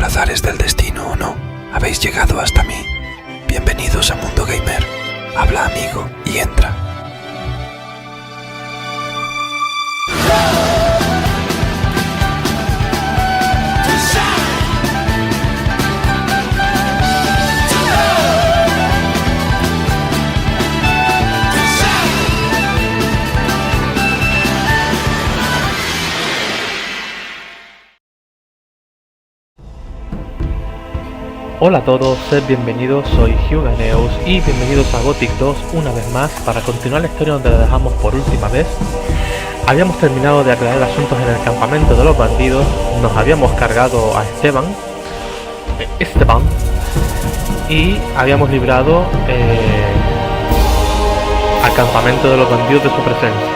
azares del destino o no, habéis llegado hasta mí. Bienvenidos a Mundo Gamer. Habla amigo y entra. Hola a todos, sed bienvenidos, soy Huganeus y bienvenidos a Gothic 2 una vez más para continuar la historia donde la dejamos por última vez. Habíamos terminado de aclarar asuntos en el campamento de los bandidos, nos habíamos cargado a Esteban y habíamos librado al campamento de los bandidos de su presencia.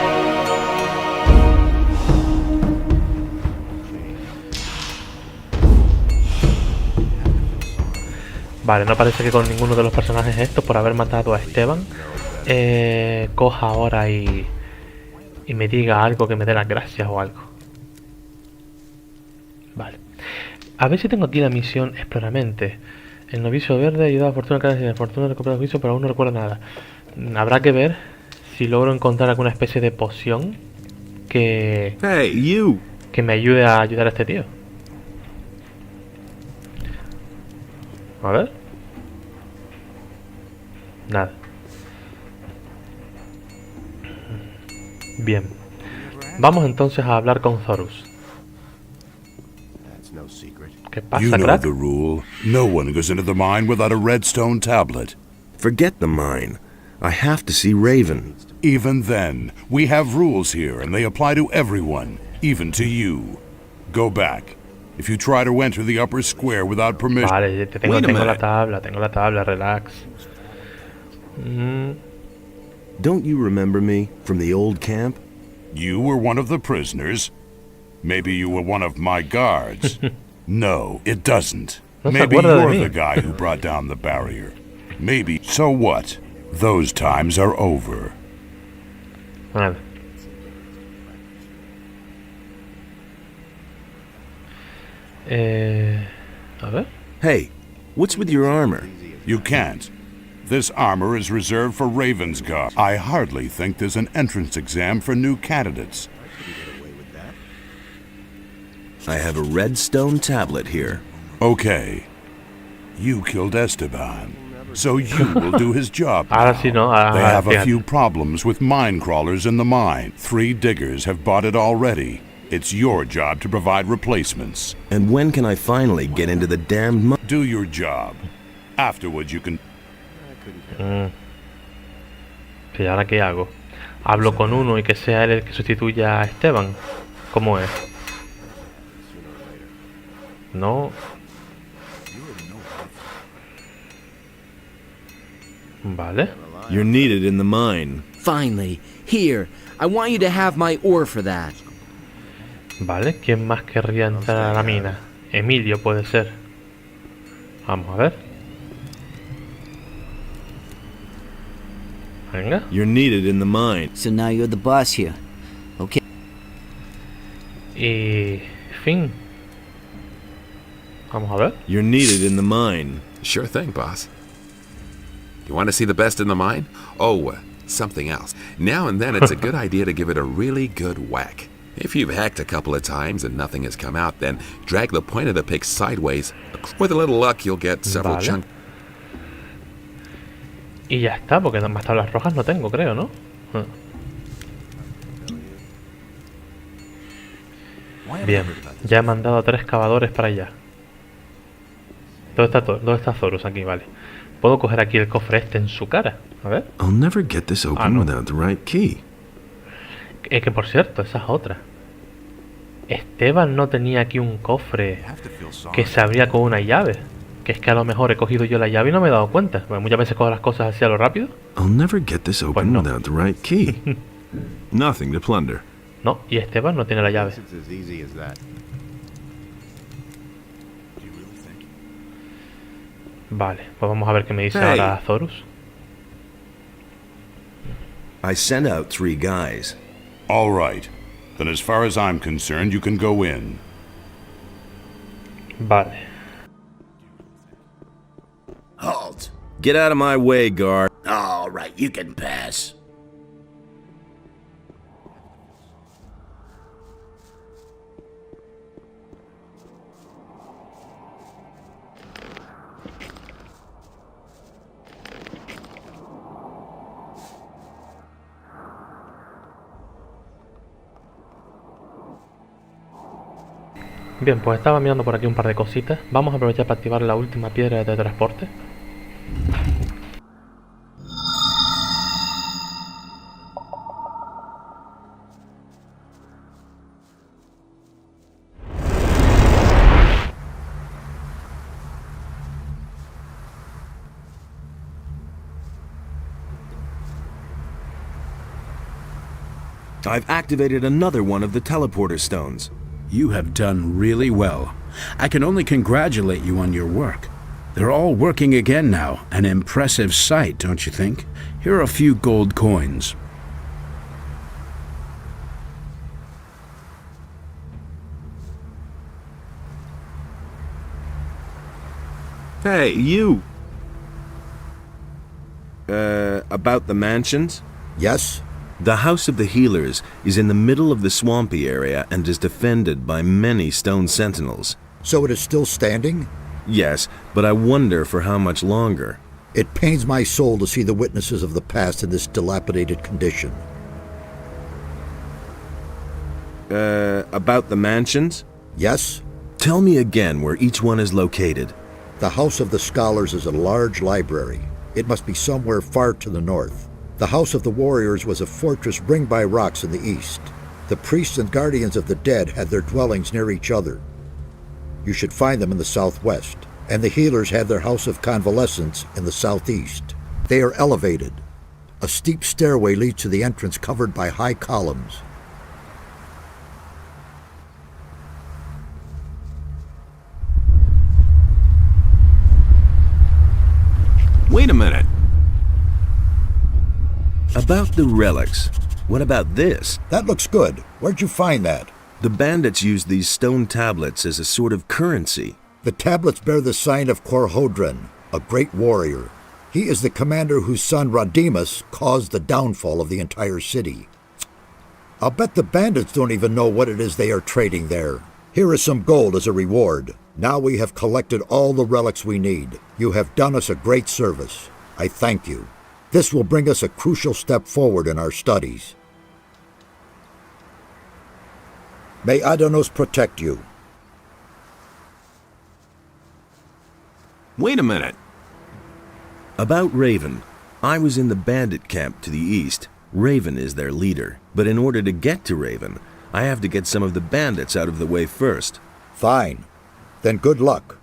Vale, no parece que con ninguno de los personajes estos, por haber matado a Esteban, coja ahora y me diga algo, que me dé las gracias o algo. Vale. A ver si tengo aquí la misión Exploramente. El novicio verde ayuda a fortuna cada vez, fortuna recupera el juicio, pero aún no recuerdo nada. Habrá que ver si logro encontrar alguna especie de poción que me ayude a ayudar a este tío. A ver. Nada. Bien. Vamos entonces a hablar con Zorus. ¿Qué pasa, You know crack? the rule. No one goes into the mine without a redstone tablet. Forget the mine. I have to see Raven. Even then, we have rules here, and they apply to everyone, even to you. Go back. If you try to enter the upper square without permission... Vale, tengo la tabla, relax. Don't you remember me from the old camp? You were one of the prisoners. Maybe you were one of my guards. No, it doesn't. No se Maybe acuerda de you're mí. the guy who brought down the barrier. Maybe. So what? Those times are over. Vale. A ver. Hey, what's with your armor? You can't. This armor is reserved for Raven's Guard. I hardly think there's an entrance exam for new candidates. I have a redstone tablet here. Okay. You killed Esteban, so you will do his job now. Ahora sí, no. They have a fíjate. few problems with mine crawlers in the mine. 3 diggers have bought it already. It's your job to provide replacements. And when can I finally get into the damned mine? Do your job. Afterwards you can... ¿Y ahora qué hago? ¿Hablo con uno y que sea él el que sustituya a Esteban? ¿Cómo es? No. Vale. You're needed in the mine. Finally, here. I want you to have my ore for that. Vale, ¿quién más querría entrar a la mina? Emilio puede ser. Vamos a ver. Venga. You're needed in the mine. So now you're the boss here. Okay. Y... fin. Vamos a ver. You're needed in the mine. Sure thing, boss. You want to see the best in the mine? Oh, something else. Now and then it's a good idea to give it a really good whack. If you've hacked a couple of times and nothing has come out, then drag the point of the pick sideways. With a little luck, you'll get several Vale. chunks. Y ya está, porque más tablas rojas no tengo, creo, ¿no? Bien, ya he mandado a 3 cavadores para allá. ¿Dónde está Zorus? Aquí, vale. Puedo coger aquí el cofre este en su cara. A ver. I'll never get this open no. without the right key. Que por cierto, esa es otra. Esteban no tenía aquí un cofre que se abría con una llave. Que es que a lo mejor he cogido yo la llave y no me he dado cuenta. Porque muchas veces cojo las cosas así a lo rápido. I'll never get this open no. without the right key. Nothing to plunder. No, y Esteban no tiene la llave. Vale, pues vamos a ver qué me dice Hey. ahora Zorus. I sent out 3 guys. All right. Then as far as I'm concerned, you can go in. Vale. Get out of my way, guard. All right, you can pass. Bien, pues estaba mirando por aquí un par de cositas. Vamos a aprovechar para activar la última piedra de transporte. I've activated another one of the teleporter stones. You have done really well. I can only congratulate you on your work. They're all working again now. An impressive sight, don't you think? Here are a few gold coins. Hey, you! About the mansions? Yes? The House of the Healers is in the middle of the swampy area and is defended by many stone sentinels. So it is still standing? Yes, but I wonder for how much longer. It pains my soul to see the witnesses of the past in this dilapidated condition. About the mansions? Yes? Tell me again where each one is located. The House of the Scholars is a large library. It must be somewhere far to the north. The House of the Warriors was a fortress ringed by rocks in the east. The priests and guardians of the dead had their dwellings near each other. You should find them in the southwest. And the healers had their House of Convalescence in the southeast. They are elevated. A steep stairway leads to the entrance covered by high columns. Wait a minute. About the relics. What about this? That looks good. Where'd you find that? The bandits used these stone tablets as a sort of currency. The tablets bear the sign of Khorinis, a great warrior. He is the commander whose son Rodimus caused the downfall of the entire city. I'll bet the bandits don't even know what it is they are trading there. Here is some gold as a reward. Now we have collected all the relics we need. You have done us a great service. I thank you. This will bring us a crucial step forward in our studies. May Adonos protect you. Wait a minute. About Raven. I was in the bandit camp to the east. Raven is their leader. But in order to get to Raven, I have to get some of the bandits out of the way first. Fine. Then good luck.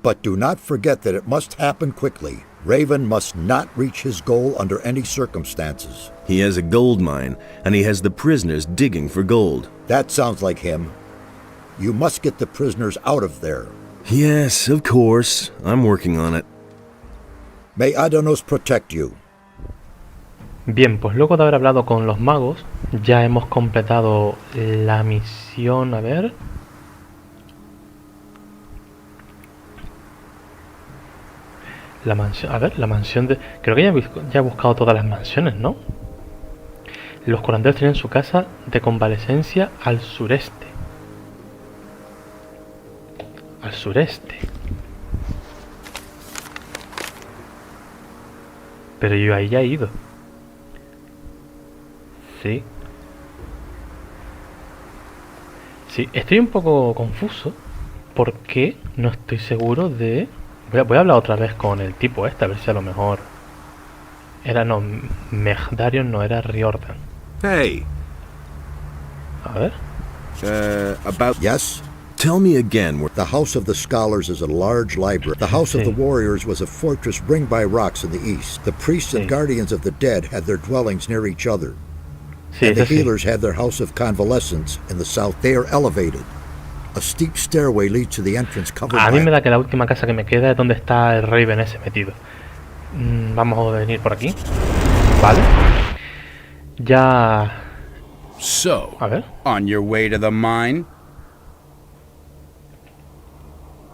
But do not forget that it must happen quickly. Raven must not reach his goal under any circumstances. He has a gold mine, and he has the prisoners digging for gold. That sounds like him. You must get the prisoners out of there. Yes, of course. I'm working on it. May Adonos protect you. Bien, pues luego de haber hablado con los magos, ya hemos completado la misión. A ver. La mansión, a ver, la mansión de... Creo que ya he buscado todas las mansiones, ¿no? Los curanderos tienen su casa de convalecencia al sureste. Al sureste. Pero yo ahí ya he ido. Sí. Sí, estoy un poco confuso. Porque no estoy seguro de... Voy a hablar otra vez con el tipo a ver si a lo mejor... Era no... Megdarion no era Riordan. Hey. A ver. About... Yes? Tell me again where... The House of the Scholars is a large library. The House of the Warriors was a fortress ringed by rocks in the east. The priests and guardians of the dead had their dwellings near each other. And the healers had their House of Convalescence in the south. They are elevated. A steep stairway leads to the entrance covered by... A mí me da que la última casa que me queda es donde está el Raven ese metido. Vamos a venir por aquí. Vale. Ya... So, a ver. on your way to the mine?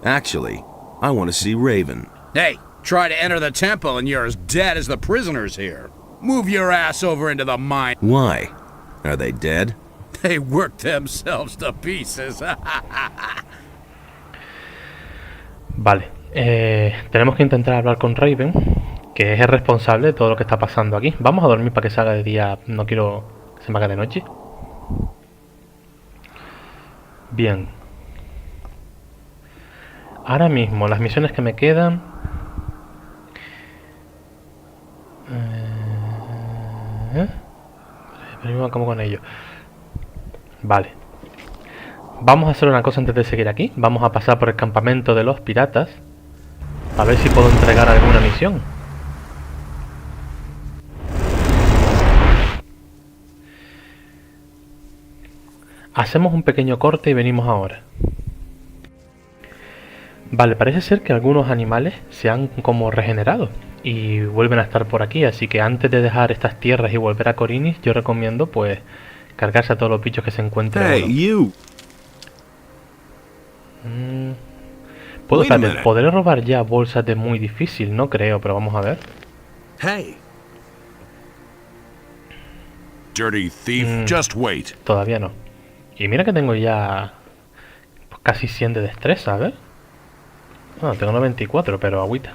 Actually, I want to see Raven. Hey, Try to enter the temple and you're as dead as the prisoners here. Move your ass over into the mine. Why? Are they dead? They worked themselves to pieces. Vale, tenemos que intentar hablar con Raven, que es el responsable de todo lo que está pasando aquí. Vamos a dormir para que se haga de día, no quiero que se me haga de noche. Bien. Ahora mismo, las misiones que me quedan... Pero acabo con ello. Vale. Vamos a hacer una cosa antes de seguir aquí. Vamos a pasar por el campamento de los piratas. A ver si puedo entregar alguna misión. Hacemos un pequeño corte y venimos ahora. Vale, parece ser que algunos animales se han como regenerado y vuelven a estar por aquí, así que antes de dejar estas tierras y volver a Khorinis, yo recomiendo pues cargarse a todos los bichos que se encuentren. Hey, you! ¿Podré robar ya bolsas de muy difícil? No creo, pero vamos a ver. Hey! Dirty thief, just wait. Todavía no. Y mira que tengo ya pues, casi 100 de destreza, a ver. Ah, tengo 94, pero agüita.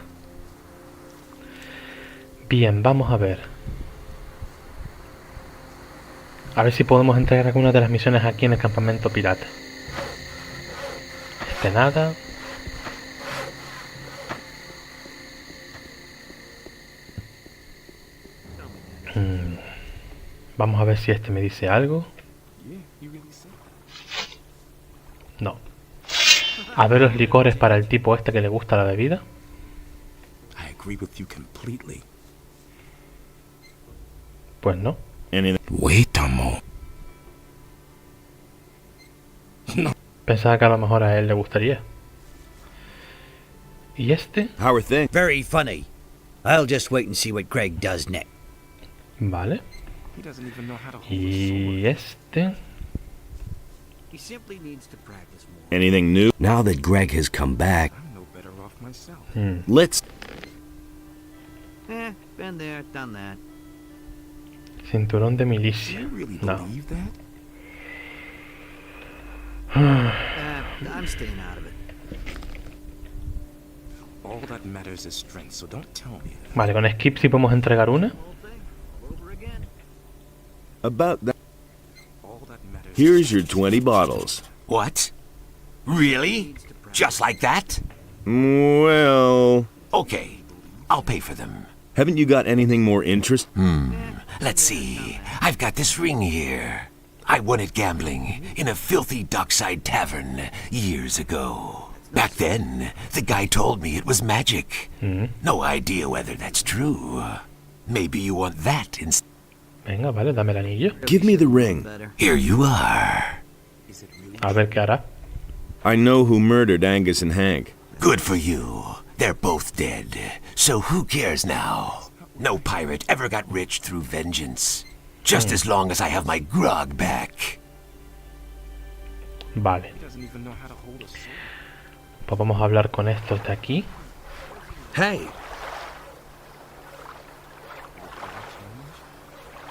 Bien, vamos a ver. A ver si podemos entregar alguna de las misiones aquí en el campamento pirata. Nada. Vamos a ver si este me dice algo. No. A ver los licores para el tipo este que le gusta la bebida. Pues no. Wait a moment. Pensaba que a lo mejor a él le gustaría. ¿Y este? How are things? Very funny. I'll just wait and see what Greg does next. Vale. ¿Y este? He simply needs to practice more. Anything new? Now that Greg has come back, Let's... Been there, done that. Cinturón de milicia. No. I'm staying out of it. Vale, con skip sí podemos entregar una. About that... Here's your 20 bottles. What? Really? Just like that? Well... Okay, I'll pay for them. Haven't you got anything more interest? Let's see. I've got this ring here. I won it gambling in a filthy dockside tavern years ago. Back then, the guy told me it was magic. No idea whether that's true. Maybe you want that instead. Venga, vale, dame el anillo. Give me the ring. Here you are. A ver qué hará. I know who murdered Angus and Hank. Good for you. They're both dead. So who cares now? No pirate ever got rich through vengeance. Just as long as I have my grog back. Vale. Pues vamos a hablar con estos de aquí. Hey.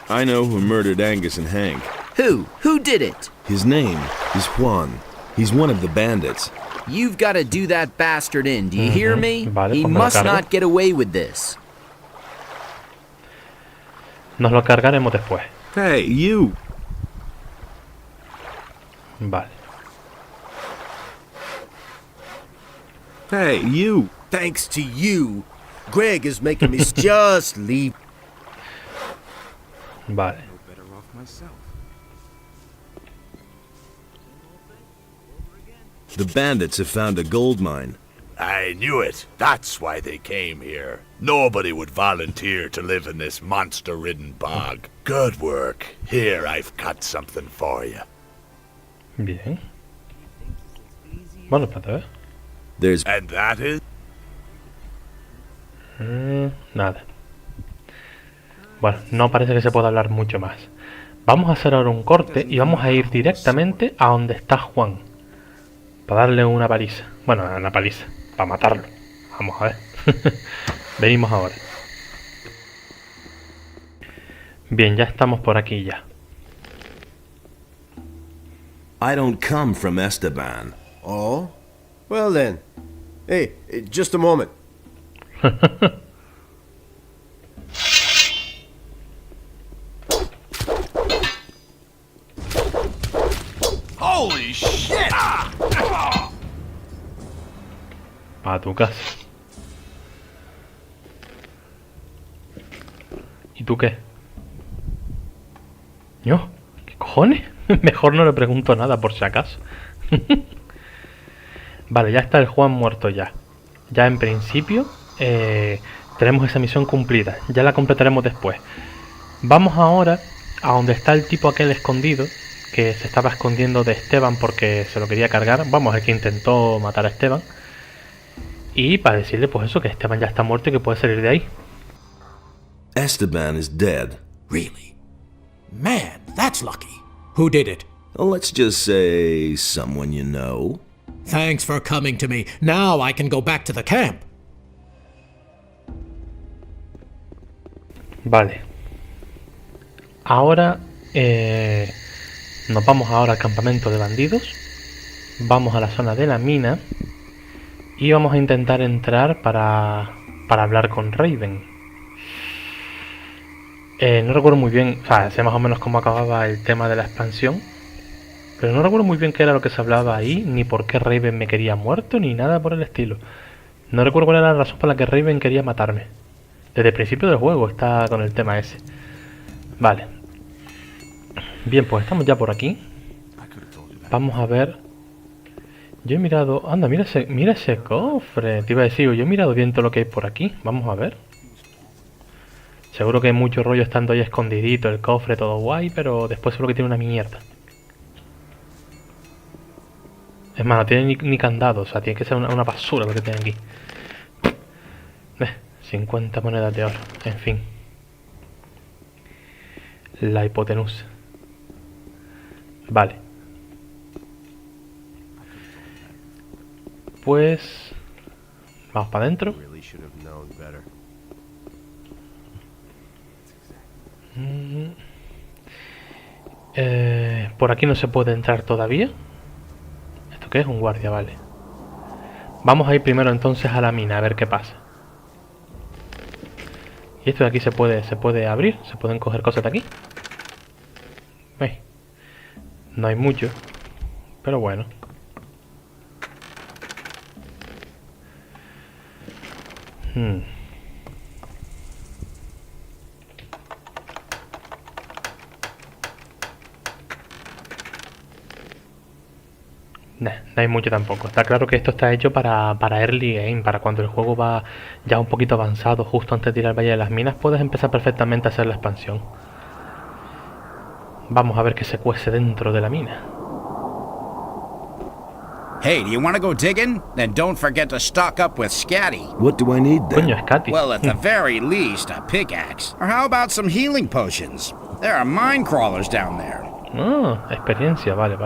I know who murdered Angus and Hank. Who? Who did it? His name is Juan. He's one of the bandits. You've got to do that bastard in, do you hear me? Vale, He pues me lo must cargo. not get away with this. Nos lo cargaremos después. Hey, you! Vale. Hey, you! Thanks to you, Greg is making me just leave. Vale. The bandits have found a gold mine. I knew it. That's why they came here. Nobody would volunteer to live in this monster-ridden bog. Good work. Here, I've cut something for you. Bien. Bueno, espérate, a ver. There's... And that is... Nada. Bueno, no parece que se pueda hablar mucho más. Vamos a hacer ahora un corte y vamos a ir directamente a donde está Juan. Para darle una paliza. Bueno, una paliza. Para matarlo. Vamos a ver. Venimos ahora. Bien, ya estamos por aquí ya. I don't come from Esteban. Oh? Well then. Hey, just a moment. Holy shit! A tu casa. ¿Y tú qué? ¿Yo? ¿Qué cojones? Mejor no le pregunto nada por si acaso. Vale, ya está el Juan muerto ya. Ya en principio tenemos esa misión cumplida. Ya la completaremos después. Vamos ahora a donde está el tipo aquel escondido, que se estaba escondiendo de Esteban porque se lo quería cargar. Vamos, el que intentó matar a Esteban. Y para decirle pues eso, que Esteban ya está muerto y que puede salir de ahí. Esteban is dead. Really? Man, that's lucky. Who did it? Let's just say someone you know. Thanks for coming to me. Now I can go back to the camp. Vale. Ahora nos vamos ahora al campamento de bandidos. Vamos a la zona de la mina. Y vamos a intentar entrar para hablar con Raven. No recuerdo muy bien, o sea, sé más o menos cómo acababa el tema de la expansión. Pero no recuerdo muy bien qué era lo que se hablaba ahí, ni por qué Raven me quería muerto, ni nada por el estilo. No recuerdo cuál era la razón por la que Raven quería matarme. Desde el principio del juego está con el tema ese. Vale. Bien, pues estamos ya por aquí. Vamos a ver. Yo he mirado... Anda, mira ese cofre. Te iba a decir, yo he mirado bien todo lo que hay por aquí. Vamos a ver. Seguro que hay mucho rollo estando ahí escondidito, el cofre, todo guay, pero después seguro que tiene una mierda. Es más, no tiene ni candado, o sea, tiene que ser una basura lo que tiene aquí. 50 monedas de oro, en fin. La hipotenusa. Vale. Pues... vamos para adentro. Por aquí no se puede entrar todavía. ¿Esto qué es? Un guardia, vale. Vamos a ir primero entonces a la mina a ver qué pasa. Y esto de aquí se puede abrir. Se pueden coger cosas de aquí. No hay mucho, pero bueno. No hay mucho tampoco. Está claro que esto está hecho para early game, para cuando el juego va ya un poquito avanzado, justo antes de ir al Valle de las Minas, puedes empezar perfectamente a hacer la expansión. Vamos a ver qué se cuece dentro de la mina. Hey, do you want to go digging? Then don't forget to stock up with Scatty. What do I need then? Coño, Scatty. Well, at the very least, a pickaxe. Or how about some healing potions? There are mine crawlers down there. Ah, experiencia, vale.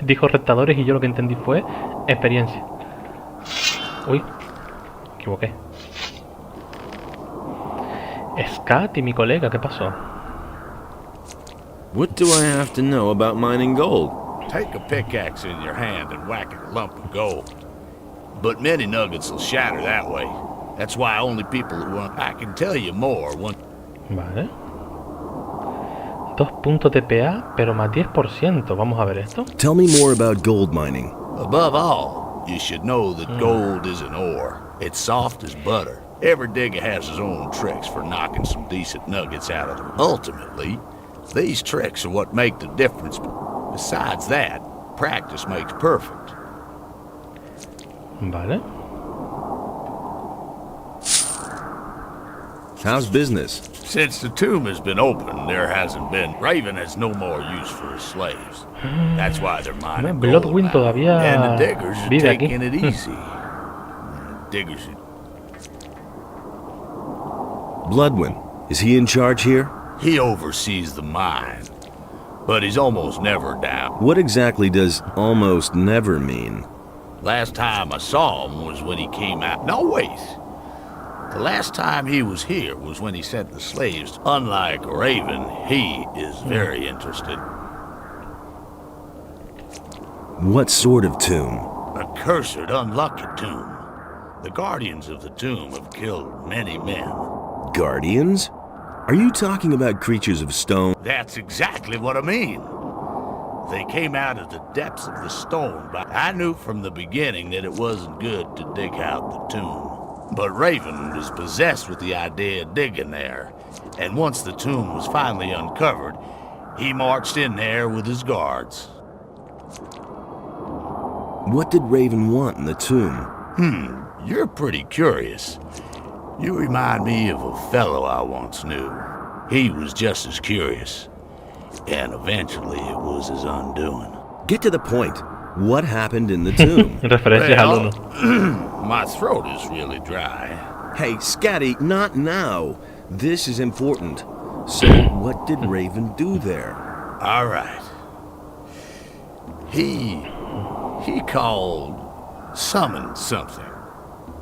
Dijo retadores y yo lo que entendí fue experiencia. Uy, me equivoqué. Scatty, mi colega, ¿qué pasó? What do I have to know about mining gold? Take a pickaxe in your hand and whack at a lump of gold. But many nuggets will shatter that way. That's why only people who want... I can tell you more once... Vale. 2 puntos de PA, pero más 10%. Vamos a ver esto. Tell me more about gold mining. Above all, you should know that gold isn't ore. It's soft as butter. Every digger has his own tricks for knocking some decent nuggets out of them. Ultimately, these tricks are what make the difference. Besides that, practice makes perfect. Vale. How's business? Since the tomb has been open, there hasn't been. Raven has no more use for his slaves. That's why they're mining gold Bloodwind now. todavía And the diggers are vive aquí. taking it easy. Diggers. Bloodwind, is he in charge here? He oversees the mine, but he's almost never down. What exactly does almost never mean? Last time I saw him was when he came out. No, wait. The last time he was here was when he sent the slaves. Unlike Raven, he is very interested. What sort of tomb? A cursed, unlucky tomb. The guardians of the tomb have killed many men. Guardians? Are you talking about creatures of stone? That's exactly what I mean. They came out of the depths of the stone, but I knew from the beginning that it wasn't good to dig out the tomb. But Raven was possessed with the idea of digging there, and once the tomb was finally uncovered, he marched in there with his guards. What did Raven want in the tomb? You're pretty curious. You remind me of a fellow I once knew. He was just as curious. And eventually it was his undoing. Get to the point. What happened in the tomb? Referencias al uno. My throat is really dry. Hey, Scatty, not now. This is important. So, what did Raven do there? All right. He summoned something.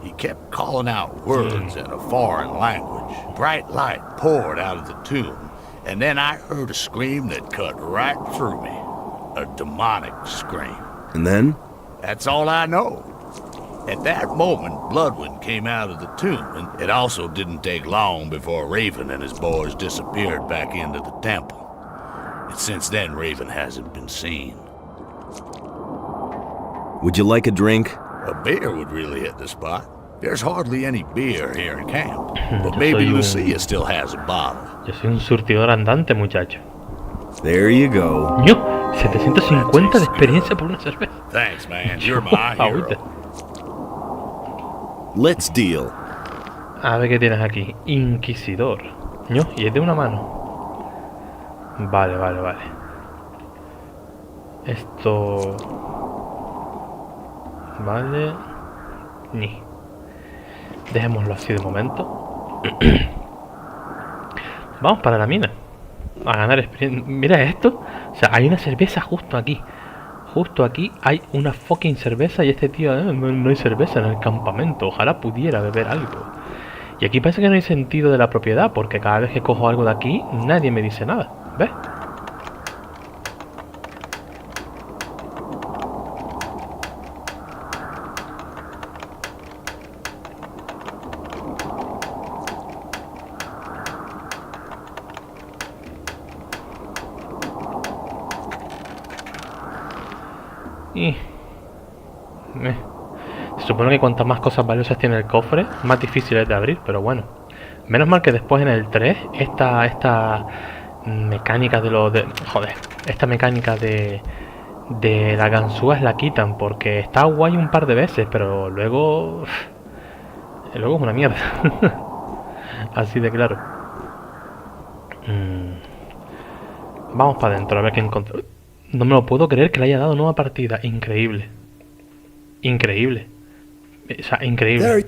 He kept calling out words in a foreign language. Bright light poured out of the tomb, and then I heard a scream that cut right through me. A demonic scream. And then? That's all I know. At that moment, Bloodwind came out of the tomb, and it also didn't take long before Raven and his boys disappeared back into the temple. And since then, Raven hasn't been seen. Would you like a drink? A beer would really hit the spot. There's hardly any beer here in camp, but maybe Lucia still has a bottle. Yo soy un surtidor andante, muchacho. There you go. Ño, 750 de experiencia por una cerveza. Thanks, man. You're my hero. Let's deal. A ver qué tienes aquí. Inquisidor. Ño, y es de una mano. Vale. Esto... Vale. Ni. Dejémoslo así de momento. Vamos para la mina. A ganar experiencia. Mira esto. O sea, hay una cerveza justo aquí. Justo aquí hay una fucking cerveza. Y este tío, no hay cerveza en el campamento. Ojalá pudiera beber algo. Y aquí parece que no hay sentido de la propiedad. Porque cada vez que cojo algo de aquí, nadie me dice nada. ¿Ves? Se supone que cuantas más cosas valiosas tiene el cofre, más difícil es de abrir, pero bueno. Menos mal que después en el 3, esta mecánica esta mecánica de las ganzúas la quitan, porque está guay un par de veces, pero luego es una mierda. Así de claro. Vamos para adentro a ver qué encontramos. No me lo puedo creer que le haya dado nueva partida. Increíble. Increíble. O sea, increíble.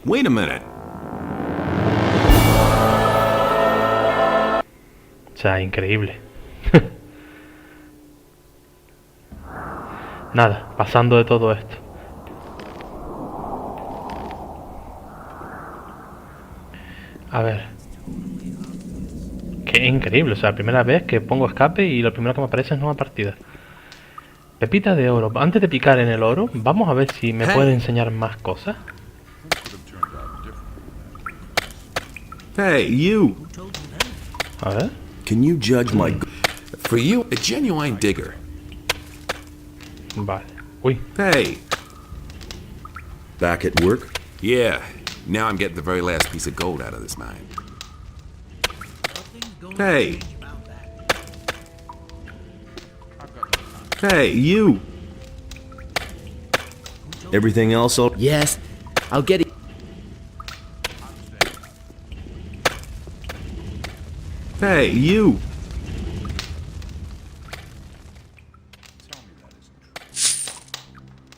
Wait a minute. O sea, increíble. Nada, pasando de todo esto. A ver. Qué increíble, o sea, primera vez que pongo escape y lo primero que me aparece es nueva partida. Pepita de oro. Antes de picar en el oro, vamos a ver si me puede enseñar más cosas. Hey, you. A ver. Can you judge my... For you, a genuine digger. Vale. Uy. Hey. Back at work? Yeah. Now I'm getting the very last piece of gold out of this mine. Hey. Hey, you. Everything else all... Yes, I'll get it. Hey, you.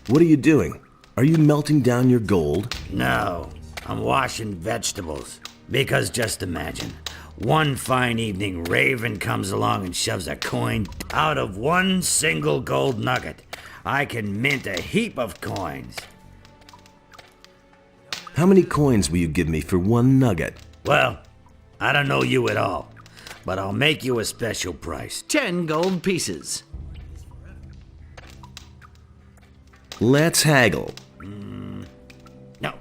What are you doing? Are you melting down your gold? No, I'm washing vegetables. Because just imagine, one fine evening, Raven comes along and shoves a coin out of one single gold nugget. I can mint a heap of coins. How many coins will you give me for one nugget? Well, I don't know you at all, but I'll make you a special price. 10 gold pieces. Let's haggle. No.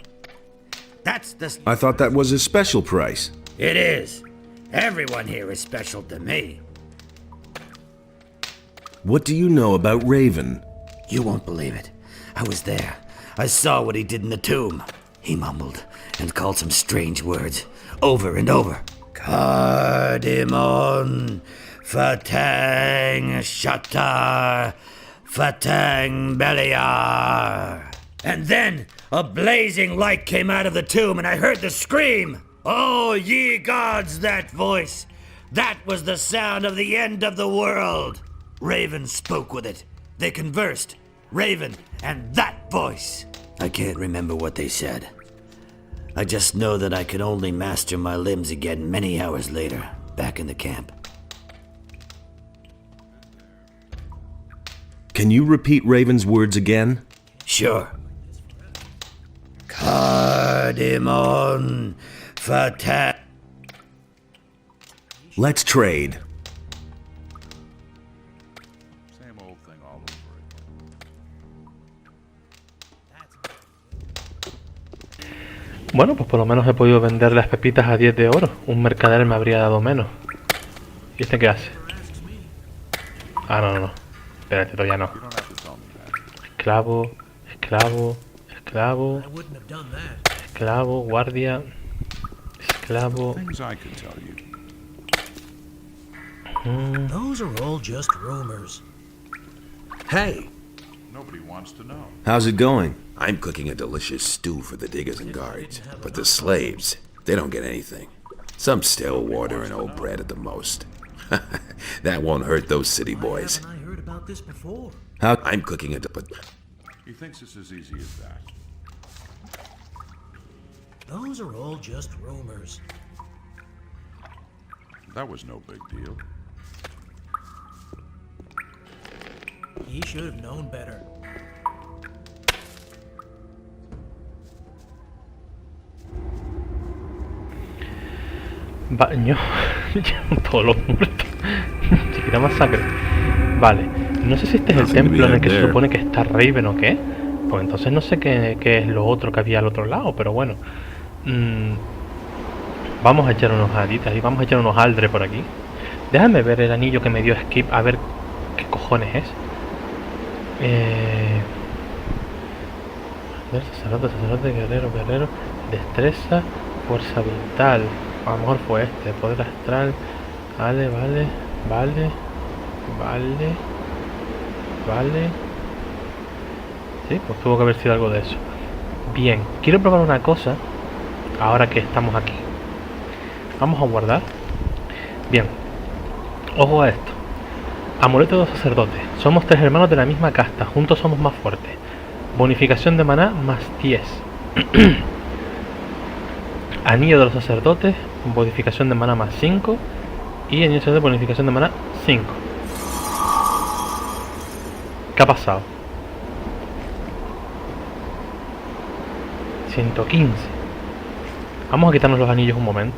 That's the... I thought that was a special price. It is. Everyone here is special to me. What do you know about Raven? You won't believe it. I was there. I saw what he did in the tomb. He mumbled and called some strange words over and over. Cardamon, Fatang Shatar, Fatang Beliar. And then a blazing light came out of the tomb and I heard the scream. Oh, ye gods, that voice! That was the sound of the end of the world! Raven spoke with it. They conversed. Raven and that voice. I can't remember what they said. I just know that I could only master my limbs again many hours later, back in the camp. Can you repeat Raven's words again? Sure. Cardamon Fatah. Let's trade. Same old thing all over again. Bueno, pues por lo menos he podido vender las pepitas a 10 de oro. Un mercader me habría dado menos. ¿Y este qué hace? Ah, no. Espérate, todavía no. Esclavo, esclavo, esclavo, esclavo, guardia, esclavo. Those are all just rumors. Hey, Nobody wants to know. How's it going? I'm cooking a delicious stew for the diggers and guards, but the slaves, they don't get anything. Some still water and old bread at the most. That won't hurt those city boys. I heard about this before. How? I'm cooking it, but He thinks it's as easy as that. Those are all just rumors. That was no big deal. He should have known better. Baño. Todos los muertos. Chiquita masacre. Vale. No sé si este es el templo en el que se supone que está Raven o qué. Pues entonces no sé qué es lo otro que había al otro lado, pero bueno. Vamos a echar unos alitas y vamos a echar unos aldre por aquí. Déjame ver el anillo que me dio Skip, a ver qué cojones es. Sacerdote, guerrero, destreza, fuerza vital. A lo mejor fue este, poder astral. Vale. Sí, pues tuvo que haber sido algo de eso. Bien, quiero probar una cosa ahora que estamos aquí. Vamos a guardar. Bien, ojo a esto. Amuleto de los sacerdotes. Somos 3 hermanos de la misma casta. Juntos somos más fuertes. Bonificación de maná más 10. Anillo de los sacerdotes. Bonificación de maná más 5. Y anillo de bonificación de maná 5. ¿Qué ha pasado? 115. Vamos a quitarnos los anillos un momento.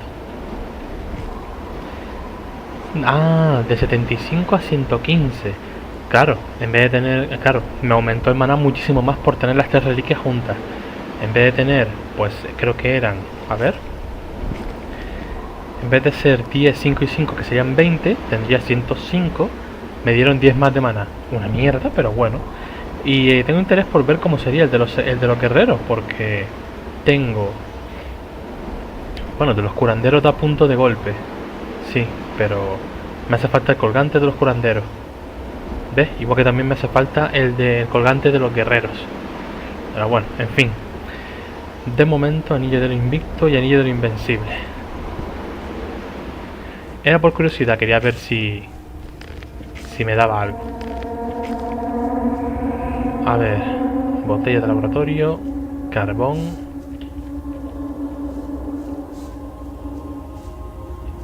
Ah, de 75 a 115. Claro, en vez de tener... Claro, me aumentó el maná muchísimo más por tener las 3 reliquias juntas. En vez de tener, pues creo que eran... A ver. En vez de ser 10, 5 y 5, que serían 20, tendría 105. Me dieron 10 más de maná. Una mierda, pero bueno. Y tengo interés por ver cómo sería el de los guerreros, porque tengo... Bueno, de los curanderos da punto de golpe. Sí, pero me hace falta el colgante de los curanderos. ¿Ves? Igual que también me hace falta el del colgante de los guerreros. Pero bueno, en fin. De momento, anillo de lo invicto y anillo de lo invencible. Era por curiosidad, quería ver si me daba algo. A ver, botella de laboratorio, carbón.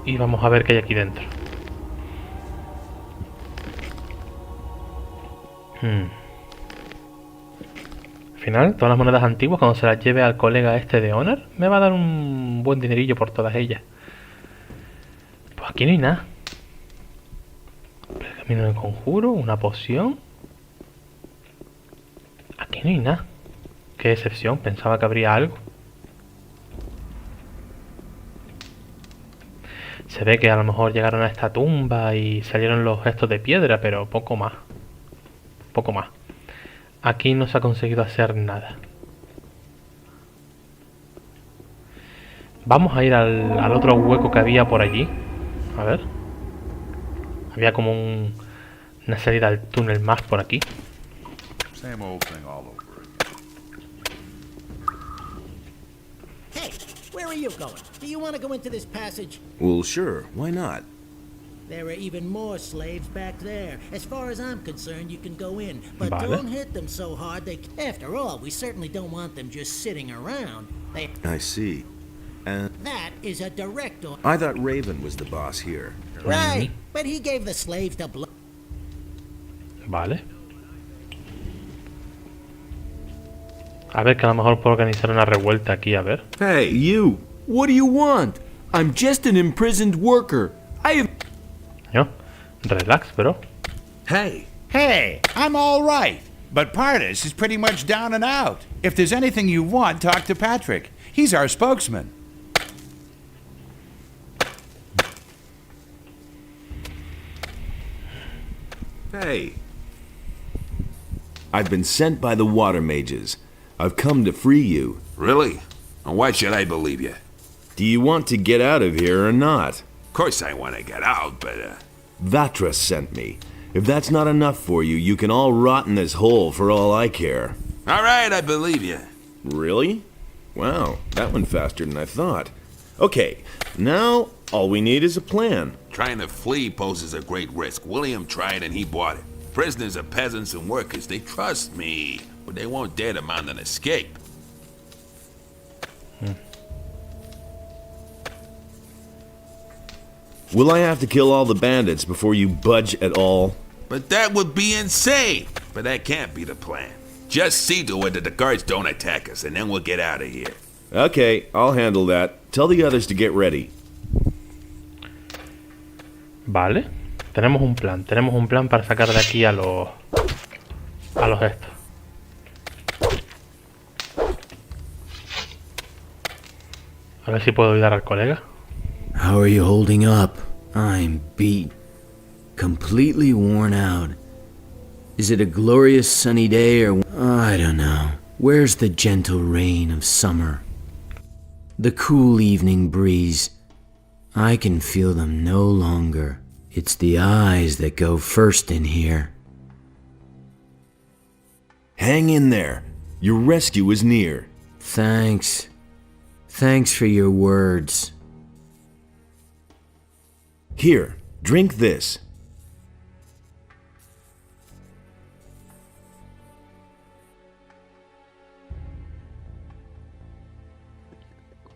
y vamos a ver qué hay aquí dentro. Al final, todas las monedas antiguas, cuando se las lleve al colega este de Honor, me va a dar un buen dinerillo por todas ellas. Pues aquí no hay nada. Camino de conjuro, una poción. Aquí no hay nada. Qué excepción, pensaba que habría algo. Se ve que a lo mejor llegaron a esta tumba y salieron los gestos de piedra, pero poco más. Poco más. Aquí no se ha conseguido hacer nada. Vamos a ir al otro hueco que había por allí. A ver. Había como una salida al túnel más por aquí. Same old thing all over again. Hey, where are you going? Do you want to go into this passage? Well, sure. Why not? There are even more slaves back there. As far as I'm concerned, you can go in, but Vale. don't hit them so hard they... After all, we certainly don't want them just sitting around. I see. And That is a direct order. I thought Raven was the boss here. Right, but he gave the slaves the blow. Vale. A ver, que a lo mejor puedo organizar una revuelta aquí, a ver. Hey, you! What do you want? I'm just an imprisoned worker. I have... No, relax, bro. Hey, I'm all right. But Pardis is pretty much down and out. If there's anything you want, talk to Patrick. He's our spokesman. Hey, I've been sent by the water mages. I've come to free you. really? And why should I believe you? Do you want to get out of here or not? Of course I want to get out, but, Vatra sent me. If that's not enough for you, you can all rot in this hole for all I care. all right, I believe you. Really? Wow, that went faster than I thought. Okay, now all we need is a plan. Trying to flee poses a great risk. William tried and he bought it. Prisoners are peasants and workers. They trust me, but they won't dare to mount an escape. Will I have to kill all the bandits before you budge at all? But that would be insane. But that can't be the plan. Just see to it that the guards don't attack us, and then we'll get out of here. Okay, I'll handle that. Tell the others to get ready. Vale. Tenemos un plan para sacar de aquí a los estos. A ver si puedo ayudar al colega. How are you holding up? I'm beat. Completely worn out. Is it a glorious sunny day or... I don't know. Where's the gentle rain of summer? The cool evening breeze. I can feel them no longer. It's the eyes that go first in here. Hang in there. Your rescue is near. Thanks. Thanks for your words. Here, drink this.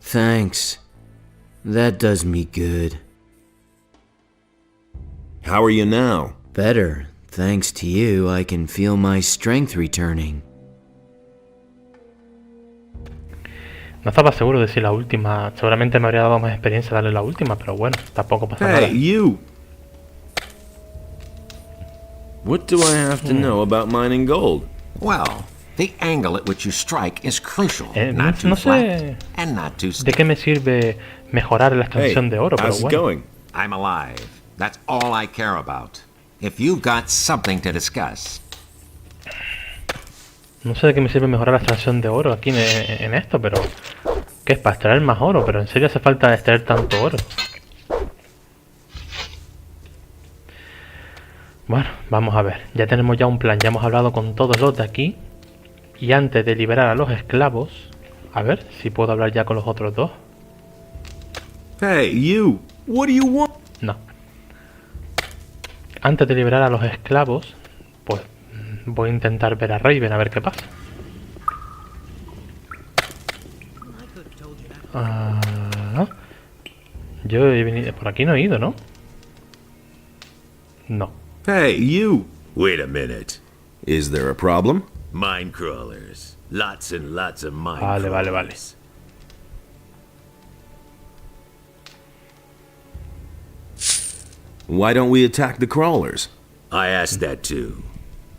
Thanks. That does me good. How are you now? Better. Thanks to you, I can feel my strength returning. No estaba seguro de si la última... Seguramente me habría dado más experiencia darle la última, pero bueno, tampoco pasa nada. Hey, you! What do I have to know about mining gold? Well, the angle at which you strike is crucial. No, Not too no flat sé and not too de steep. qué me sirve mejorar la extracción de oro, pero how's it bueno. going? I'm alive. That's all I care about. If you've got something to discuss, No sé de qué me sirve mejorar la extracción de oro aquí en esto, pero... ¿Qué es? Para extraer más oro, pero en serio hace falta extraer tanto oro. Bueno, vamos a ver. Ya tenemos ya un plan, ya hemos hablado con todos los de aquí. Y antes de liberar a los esclavos... A ver si puedo hablar ya con los otros dos. Hey, you! What do you want? No. Antes de liberar a los esclavos, pues voy a intentar ver a Raven a ver qué pasa. Yo he venido... Por aquí no he ido, ¿no? No. Hey, you! Wait a minute. Is there a problem? Mine crawlers. Lots and lots of mine Vale, crawlers. vale, vale. Why don't we attack the crawlers? I asked that too.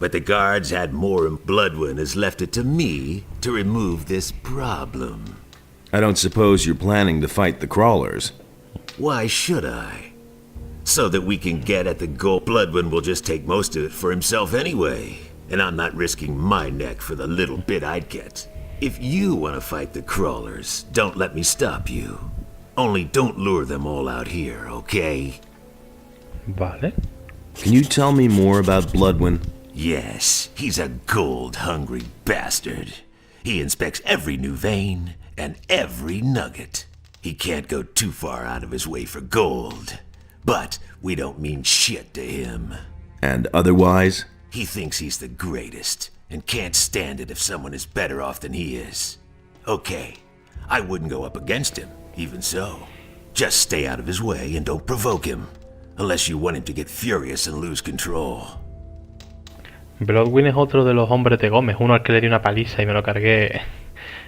But the guards had more, and Bloodwind has left it to me to remove this problem. I don't suppose you're planning to fight the crawlers. Why should I? So that we can get at the gold. Bloodwind will just take most of it for himself anyway. And I'm not risking my neck for the little bit I'd get. If you want to fight the crawlers, don't let me stop you. Only don't lure them all out here, okay? Vale. Can you tell me more about Bloodwind? Yes, he's a gold-hungry bastard. He inspects every new vein and every nugget. He can't go too far out of his way for gold. But we don't mean shit to him. And otherwise? He thinks he's the greatest, and can't stand it if someone is better off than he is. Okay, I wouldn't go up against him, even so. Just stay out of his way and don't provoke him, unless you want him to get furious and lose control. Bloodwind es otro de los hombres de Gómez, uno al que le di una paliza y me lo cargué.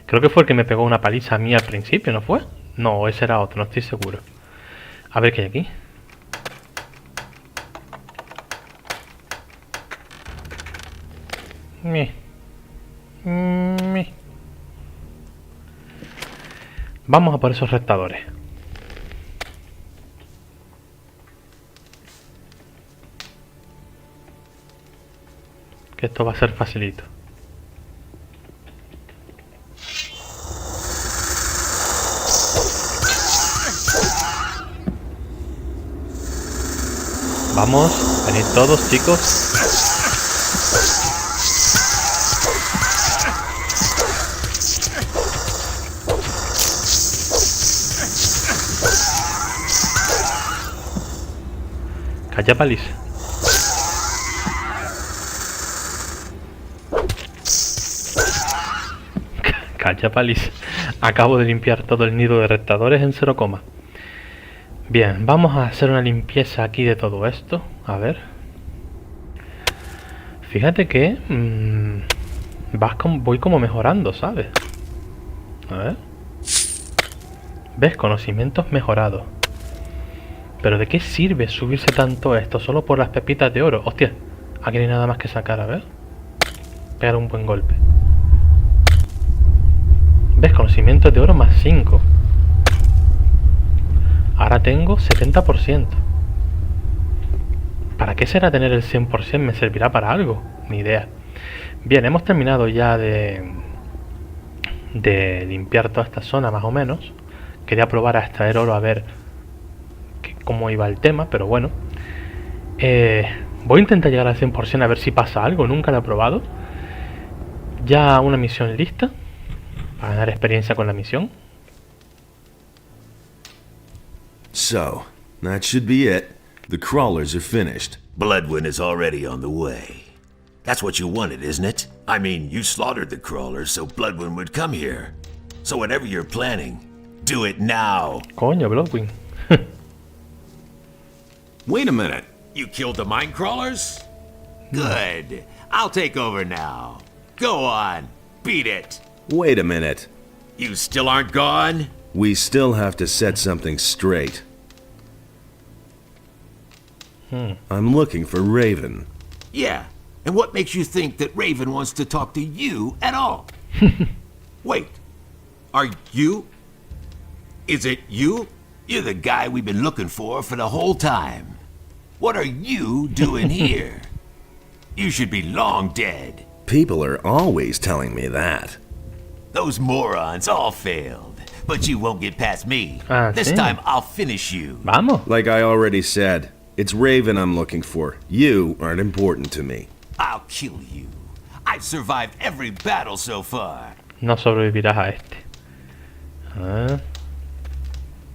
Creo que fue el que me pegó una paliza a mí al principio, ¿no fue? No, ese era otro, no estoy seguro. A ver qué hay aquí. Vamos a por esos restadores. Que esto va a ser facilito. Vamos, venid todos, chicos. Calla paliza. Calla paliza. Acabo de limpiar todo el nido de restadores en 0, bien, vamos a hacer una limpieza aquí de todo esto. A ver. Fíjate que voy como mejorando, ¿sabes? A ver. ¿Ves? Conocimientos mejorados. Pero ¿de qué sirve subirse tanto esto? Solo por las pepitas de oro. Hostia, aquí no hay nada más que sacar, a ver. Pegar un buen golpe. ¿Ves? Conocimientos de oro más 5. Ahora tengo 70%. ¿Para qué será tener el 100%? ¿Me servirá para algo? Ni idea. Bien, hemos terminado ya de limpiar toda esta zona más o menos. Quería probar a extraer oro a ver cómo iba el tema, pero bueno. Voy a intentar llegar al 100% a ver si pasa algo. Nunca lo he probado. Ya una misión lista para ganar experiencia con la misión. So, that should be it. The crawlers are finished. Bloodwind is already on the way. That's what you wanted, isn't it? I mean, you slaughtered the crawlers so Bloodwind would come here. So whatever you're planning, do it now. Coño, Bloodwind. Wait a minute. You killed the mine crawlers? Good. I'll take over now. Go on. Beat it. Wait a minute. You still aren't gone? We still have to set something straight. I'm looking for Raven. Yeah. And what makes you think that Raven wants to talk to you at all? Wait. Are you? Is it you? You're the guy we've been looking for the whole time. What are you doing here? You should be long dead. People are always telling me that. Those morons all failed. But you won't get past me. This sí. time I'll finish you. Vamos. Like I already said, it's Raven I'm looking for. You aren't important to me. I'll kill you. I've survived every battle so far. No sobrevivirás a este.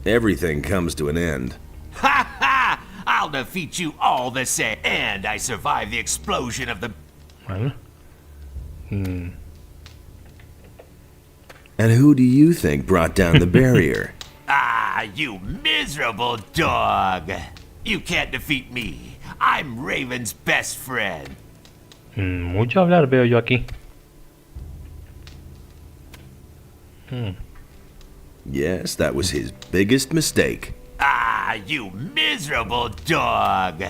Everything comes to an end. Ha ha! I'll defeat you all the same. And I survived the explosion of the... Bueno. And who do you think brought down the barrier? You miserable dog. You can't defeat me. I'm Raven's best friend. Mucho hablar veo yo aquí. Yes, that was his biggest mistake. You miserable dog.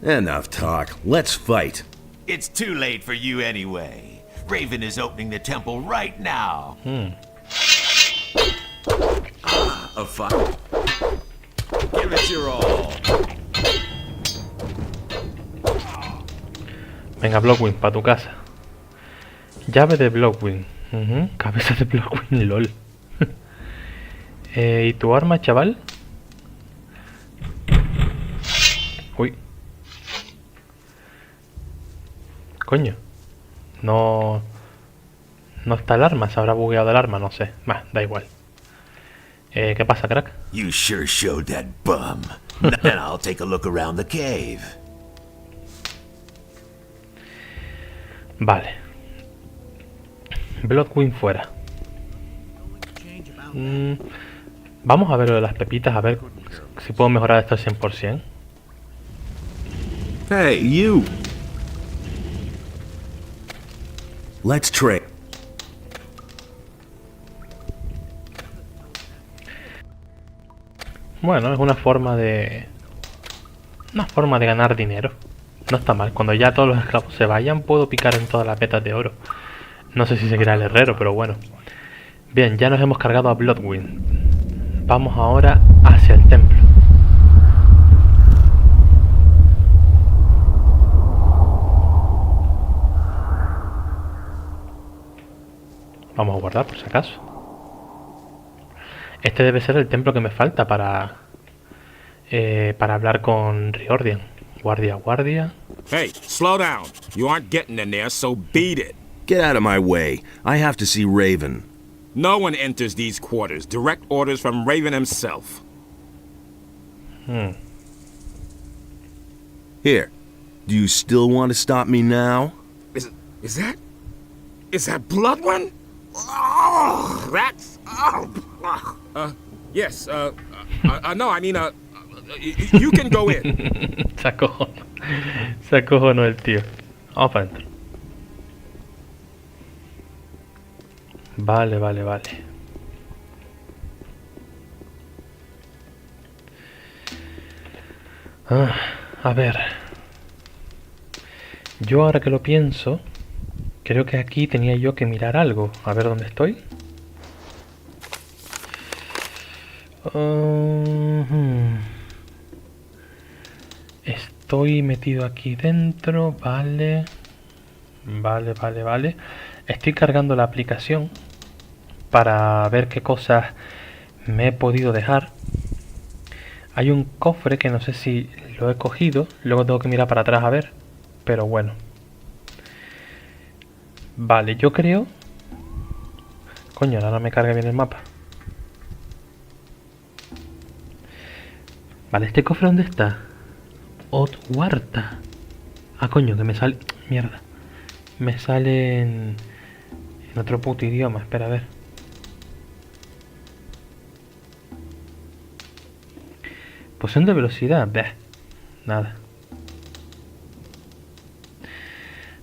Enough talk. Let's fight. It's too late for you anyway. Raven is opening the temple right now. A fight. Give it your all. Venga, Blockwing, pa' tu casa. Llave de Blockwing. Cabeza de Blockwing, lol. ¿Y tu arma, chaval? Uy. Coño. No está el arma, se habrá bugueado el arma, no sé. Bah, da igual. ¿Qué pasa, crack? You sure showed that bum. Then I'll take a look around the cave. Vale. Blockwing fuera. Vamos a ver lo de las pepitas, a ver si puedo mejorar esto al 100%. Hey, you! Let's trade. Bueno, es una forma de ganar dinero. No está mal. Cuando ya todos los esclavos se vayan, puedo picar en todas las vetas de oro. No sé si seguirá el herrero, pero bueno. Bien, ya nos hemos cargado a Bloodwind. Vamos ahora hacia el templo. Vamos a guardar por si acaso. Este debe ser el templo que me falta para hablar con Riordan. Guardia, guardia. Hey, slow down. You aren't getting in there, so beat it. Get out of my way. I have to see Raven. No one enters these quarters. Direct orders from Raven himself. Here. Do you still want to stop me now? Is that Bloodwind? Oh, that's... yes, no, I mean, you can go in. Se acojonó el tío. Vamos para adentro. Vale. A ver. Yo ahora que lo pienso, creo que aquí tenía yo que mirar algo. A ver dónde estoy. Estoy metido aquí dentro. Vale. Estoy cargando la aplicación para ver qué cosas me he podido dejar. Hay un cofre que no sé si lo he cogido. Luego tengo que mirar para atrás a ver. Pero bueno. Vale, yo creo... Coño, ahora no me carga bien el mapa. Vale, ¿este cofre dónde está? Otwarta. Ah, coño, que me sale... Mierda. Me sale en otro puto idioma. Espera, a ver. Poción de velocidad. Bleh. Nada.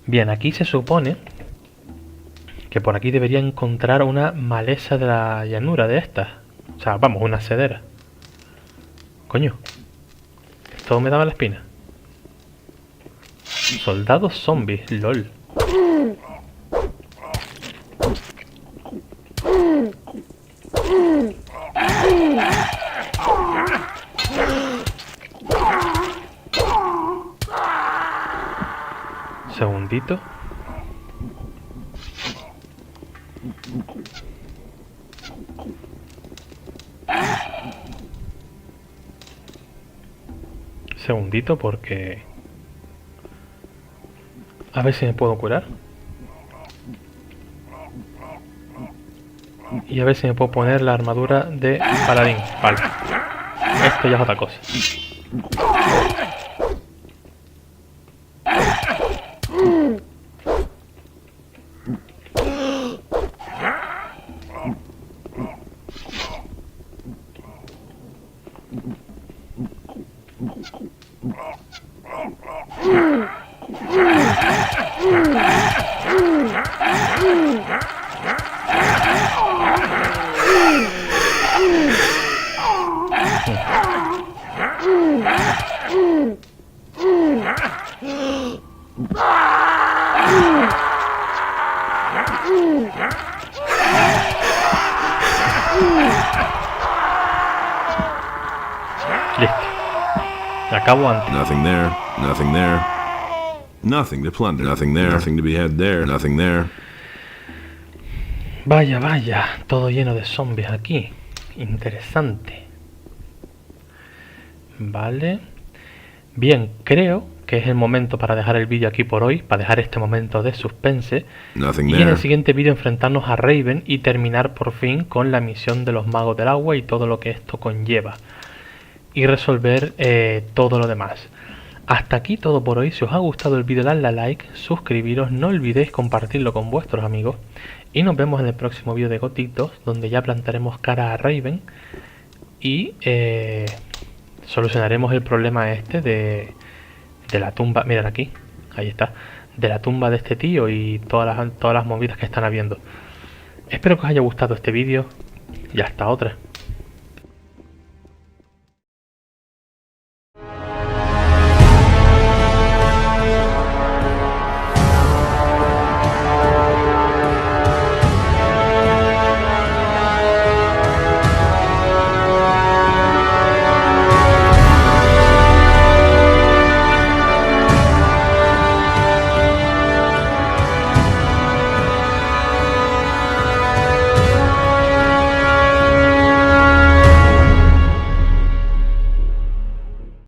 Bien, aquí se supone que por aquí debería encontrar una maleza de la llanura de estas. O sea, vamos, una accedera. Coño. Esto me daba la espina. Soldados zombies, lol. Segundito. Segundito porque... A ver si me puedo curar. Y a ver si me puedo poner la armadura de paladín. Vale. Esto ya es otra cosa. Acabo antes. Nothing there. Nothing there. Nothing to plunder. Nothing there. Nothing to be had there. Nothing there. Vaya, vaya, todo lleno de zombies aquí. Interesante. Vale. Bien, creo que es el momento para dejar el vídeo aquí por hoy, para dejar este momento de suspense. Y en el siguiente vídeo enfrentarnos a Raven y terminar por fin con la misión de los magos del agua y todo lo que esto conlleva. Y resolver todo lo demás. Hasta aquí todo por hoy. Si os ha gustado el vídeo, dadle a like, suscribiros, no olvidéis compartirlo con vuestros amigos. Y nos vemos en el próximo vídeo de Gothic 2, donde ya plantaremos cara a Raven y solucionaremos el problema este de la tumba. Mirad aquí, ahí está, de la tumba de este tío y todas las movidas que están habiendo. Espero que os haya gustado este vídeo y hasta otra.